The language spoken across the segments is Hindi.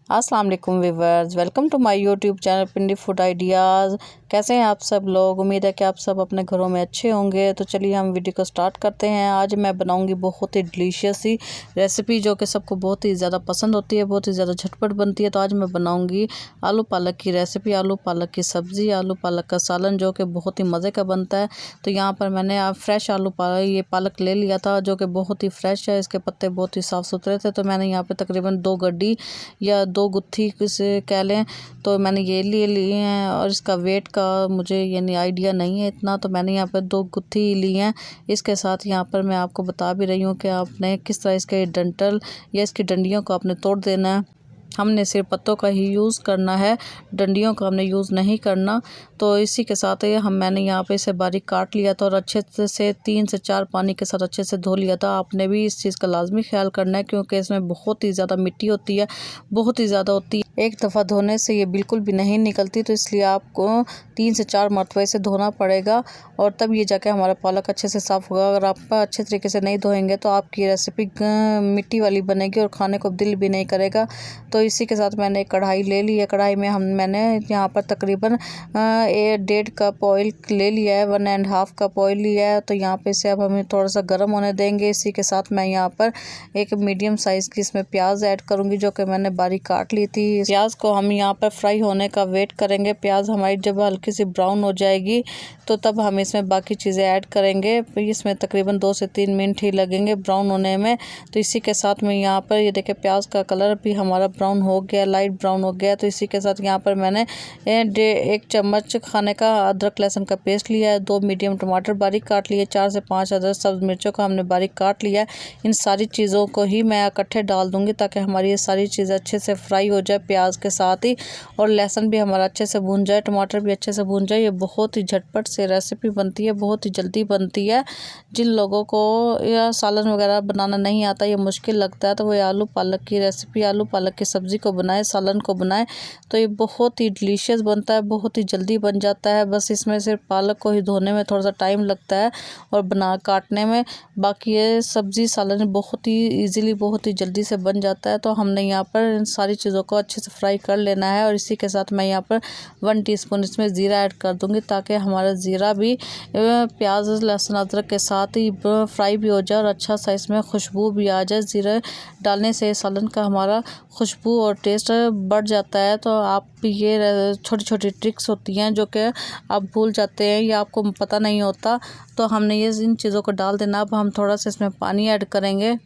अस्सलाम वालेकुम viewers, welcome to my YouTube channel Pindi food ideas. कैसे हैं आप सब लोग? उम्मीद है कि आप सब अपने घरों में अच्छे होंगे। तो चलिए हम वीडियो को स्टार्ट करते हैं। आज मैं बनाऊंगी बहुत ही डिलीशियस सी रेसिपी जो कि सबको बहुत ही ज़्यादा पसंद होती है, बहुत ही ज़्यादा झटपट बनती है। तो आज मैं बनाऊंगी आलू पालक की रेसिपी, आलू पालक की सब्ज़ी, आलू पालक का सालन जो कि बहुत ही मज़े का बनता है। तो यहाँ पर मैंने फ्रेश ये पालक ले लिया था जो कि बहुत ही फ्रेश है। इसके पत्ते बहुत ही साफ़ सुथरे थे। तो मैंने यहाँ पर तकरीबन 2 गड्डी या 2 गुत्थी किसे कह लें, तो मैंने ये लिए हैं। और इसका वेट का मुझे यानी आइडिया नहीं है इतना, तो मैंने यहाँ पर 2 गुत्थी ली हैं। इसके साथ यहाँ पर मैं आपको बता भी रही हूँ कि आपने किस तरह इसके डंठल या इसकी डंडियों को आपने तोड़ देना है। हमने सिर्फ पत्तों का ही यूज़ करना है, डंडियों का हमने यूज़ नहीं करना। तो इसी के साथ मैंने यहाँ पे इसे बारीक काट लिया था और अच्छे से 3 से 4 पानी के साथ अच्छे से धो लिया था। आपने भी इस चीज़ का लाजमी ख्याल करना है क्योंकि इसमें बहुत ही ज़्यादा मिट्टी होती है, बहुत ही ज़्यादा होती है। एक दफ़ा धोने से ये बिल्कुल भी नहीं निकलती, तो इसलिए आपको 3 से 4 मरतबा इसे धोना पड़ेगा और तब ये जाके हमारा पालक अच्छे से साफ़ होगा। अगर आप अच्छे तरीके से नहीं धोएंगे तो आपकी रेसिपी मिट्टी वाली बनेगी और खाने को दिल भी नहीं करेगा। तो इसी के साथ मैंने एक कढ़ाई ले ली है। कढ़ाई में मैंने यहाँ पर तकरीबन 1.5 कप ऑयल ले लिया है, 1.5 कप ऑयल लिया है। तो यहाँ पे इसे अब हमें थोड़ा सा गर्म होने देंगे। इसी के साथ मैं यहाँ पर एक मीडियम साइज़ की इसमें प्याज ऐड करूँगी जो कि मैंने बारीक काट ली थी। प्याज को हम यहाँ पर फ्राई होने का वेट करेंगे। प्याज हमारी जब हल्की सी ब्राउन हो जाएगी तो तब हम इसमें बाकी चीज़ें ऐड करेंगे। इसमें तकरीबन 2 से 3 मिनट ही लगेंगे ब्राउन होने में। तो इसी के साथ में यहाँ पर ये देखिए प्याज का कलर भी हमारा ब्राउन हो गया, लाइट ब्राउन हो गया। तो इसी के साथ यहाँ पर मैंने 1 चम्मच खाने का अदरक लहसुन का पेस्ट लिया है, 2 मीडियम टमाटर बारीक काट लिए, 4 से 5 अदरक सब्ज़ मिर्चों को हमने बारीक काट लिया है। इन सारी चीज़ों को ही मैं इकट्ठे डाल दूँगी ताकि हमारी ये सारी चीज़ें अच्छे से फ्राई हो जाए प्याज के साथ ही, और लहसुन भी हमारा अच्छे से भून जाए, टमाटर भी अच्छे से भून जाए। ये बहुत ही झटपट से रेसिपी बनती है, बहुत ही जल्दी बनती है। जिन लोगों को या सालन वगैरह बनाना नहीं आता, ये मुश्किल लगता है, तो वो आलू पालक की रेसिपी, आलू पालक की सब्ज़ी को बनाए, सालन को बनाए, तो ये बहुत ही डिलीशियस बनता है, बहुत ही जल्दी बन जाता है। बस इसमें सिर्फ पालक को ही धोने में थोड़ा सा टाइम लगता है और काटने में। बाकी ये सब्ज़ी सालन बहुत ही ईज़िली, बहुत ही जल्दी से बन जाता है। तो हमने यहाँ पर इन सारी चीज़ों को अच्छे से फ्राई कर लेना है। और इसी के साथ मैं यहाँ पर 1 टीस्पून इसमें ज़ीरा ऐड कर दूँगी ताकि हमारा ज़ीरा भी प्याज लहसुन अदरक के साथ ही फ्राई भी हो जाए और अच्छा सा इसमें खुशबू भी आ जाए। ज़ीरा डालने से सालन का हमारा खुशबू और टेस्ट बढ़ जाता है। तो आप ये छोटी छोटी ट्रिक्स होती हैं जो कि आप भूल जाते हैं या आपको पता नहीं होता, तो हमने ये इन चीज़ों को डाल देना। अब हम थोड़ा सा इसमें पानी ऐड करेंगे।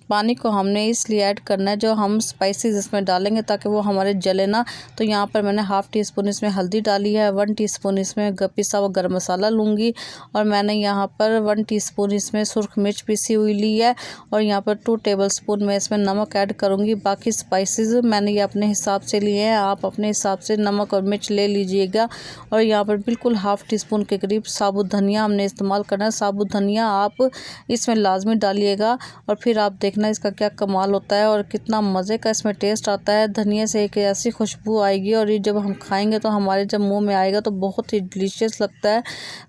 पानी को हमने इसलिए ऐड करना है जो हम स्पाइसेस इसमें डालेंगे ताकि वो हमारे जले ना। तो यहाँ पर मैंने 1/2 टीस्पून इसमें हल्दी डाली है, 1 टीस्पून इसमें पिसा हुआ गरम मसाला लूँगी, और मैंने यहाँ पर 1 टीस्पून इसमें सुर्ख मिर्च पिसी हुई ली है, और यहाँ पर 2 टेबलस्पून मैं इसमें नमक ऐड करूँगी। बाकी स्पाइसेस मैंने ये अपने हिसाब से लिए हैं, आप अपने हिसाब से नमक और मिर्च ले लीजिएगा। और यहाँ पर बिल्कुल 1/2 टीस्पून के करीब साबुत धनिया हमने इस्तेमाल करना है। साबुत धनिया आप इसमें लाजमी डालिएगा और फिर आप देखना इसका क्या कमाल होता है और कितना मज़े का इसमें टेस्ट आता है। धनिया से एक ऐसी खुशबू आएगी और ये जब हम खाएंगे तो हमारे जब मुंह में आएगा तो बहुत ही डिलीशियस लगता है।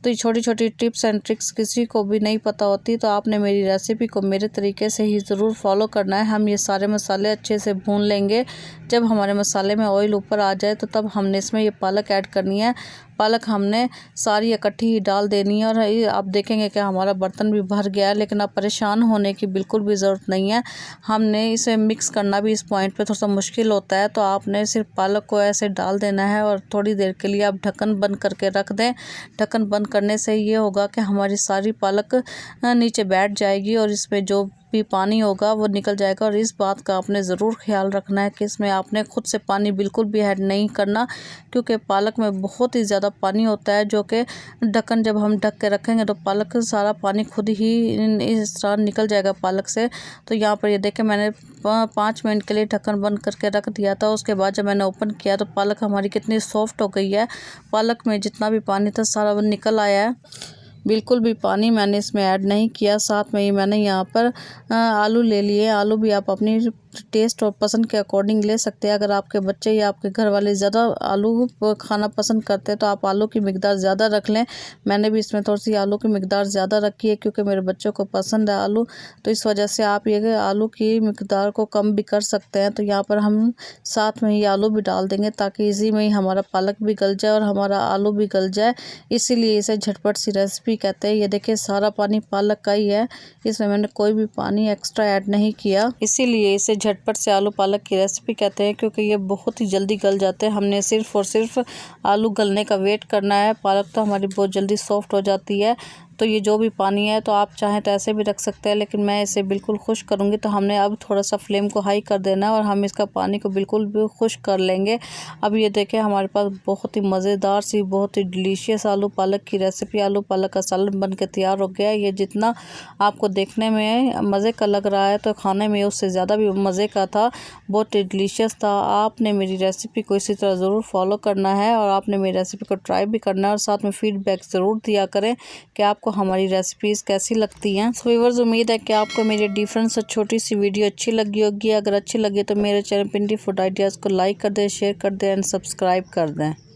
तो ये छोटी छोटी टिप्स एंड ट्रिक्स किसी को भी नहीं पता होती, तो आपने मेरी रेसिपी को मेरे तरीके से ही ज़रूर फॉलो करना है। हम ये सारे मसाले अच्छे से भून लेंगे। जब हमारे मसाले में ऑयल ऊपर आ जाए तो तब हमने इसमें ये पालक ऐड करनी है। पालक हमने सारी इकट्ठी ही डाल देनी है। और आप देखेंगे कि हमारा बर्तन भी भर गया है, लेकिन आप परेशान होने की बिल्कुल भी ज़रूरत नहीं है। हमने इसे मिक्स करना भी इस पॉइंट पे थोड़ा सा मुश्किल होता है, तो आपने सिर्फ पालक को ऐसे डाल देना है और थोड़ी देर के लिए आप ढक्कन बंद करके रख दें। ढक्कन बंद करने से ये होगा कि हमारी सारी पालक नीचे बैठ जाएगी और इसमें जो भी पानी होगा वो निकल जाएगा। और इस बात का आपने ज़रूर ख्याल रखना है कि इसमें आपने खुद से पानी बिल्कुल भी ऐड नहीं करना, क्योंकि पालक में बहुत ही ज़्यादा पानी होता है जो कि ढक्कन जब हम ढक के रखेंगे तो पालक सारा पानी खुद ही इस तरह निकल जाएगा पालक से। तो यहाँ पर ये देखें मैंने 5 मिनट के लिए ढक्कन बंद करके रख दिया था। उसके बाद जब मैंने ओपन किया तो पालक हमारी कितनी सॉफ्ट हो गई है। पालक में जितना भी पानी था सारा वो निकल आया है, बिल्कुल भी पानी मैंने इसमें ऐड नहीं किया। साथ में ही मैंने यहाँ पर आलू ले लिए। आलू भी आप अपनी टेस्ट और पसंद के अकॉर्डिंग ले सकते हैं। अगर आपके बच्चे या आपके घर वाले ज़्यादा आलू खाना पसंद करते हैं तो आप आलू की मिकदार ज़्यादा रख लें। मैंने भी इसमें थोड़ी सी आलू की मिकदार ज़्यादा रखी है क्योंकि मेरे बच्चों को पसंद है आलू, तो इस वजह से आप ये आलू की मिकदार को कम भी कर सकते हैं। तो यहाँ पर हम साथ में ही आलू भी डाल देंगे ताकि इसी में ही हमारा पालक भी गल जाए और हमारा आलू भी गल जाए, इसीलिए इसे झटपट सी रेसिपी कहते हैं। ये देखिए सारा पानी पालक का ही है, इसमें मैंने कोई भी पानी एक्स्ट्रा ऐड नहीं किया, इसीलिए इसे झटपट से आलू पालक की रेसिपी कहते हैं क्योंकि ये बहुत ही जल्दी गल जाते हैं। हमने सिर्फ और सिर्फ आलू गलने का वेट करना है, पालक तो हमारी बहुत जल्दी सॉफ्ट हो जाती है। तो ये जो भी पानी है तो आप चाहें तो ऐसे भी रख सकते हैं, लेकिन मैं इसे बिल्कुल खुश्क करूँगी तो हमने अब थोड़ा सा फ्लेम को हाई कर देना है और हम इसका पानी को बिल्कुल भी खुश्क कर लेंगे। अब ये देखें हमारे पास बहुत ही मज़ेदार सी, बहुत ही डिलीशियस आलू पालक की रेसिपी, आलू पालक का सालन बन के तैयार हो गया है। ये जितना आपको देखने में मज़े का लग रहा है तो खाने में उससे ज़्यादा भी मज़े का था, बहुत ही डिलीशियस था। आपने मेरी रेसिपी को इसी तरह ज़रूर फॉलो करना है और आपने मेरी रेसिपी को ट्राई भी करना है और साथ में फीडबैक ज़रूर दिया करें कि आपको हमारी रेसिपीज़ कैसी लगती हैं। सो व्यूअर्स, उम्मीद है कि आपको मेरी डिफरेंट और छोटी सी वीडियो अच्छी लगी होगी। अगर अच्छी लगी तो मेरे चैनल पिंडी फूड आइडियाज़ को लाइक कर दें, शेयर कर दें एंड सब्सक्राइब कर दें।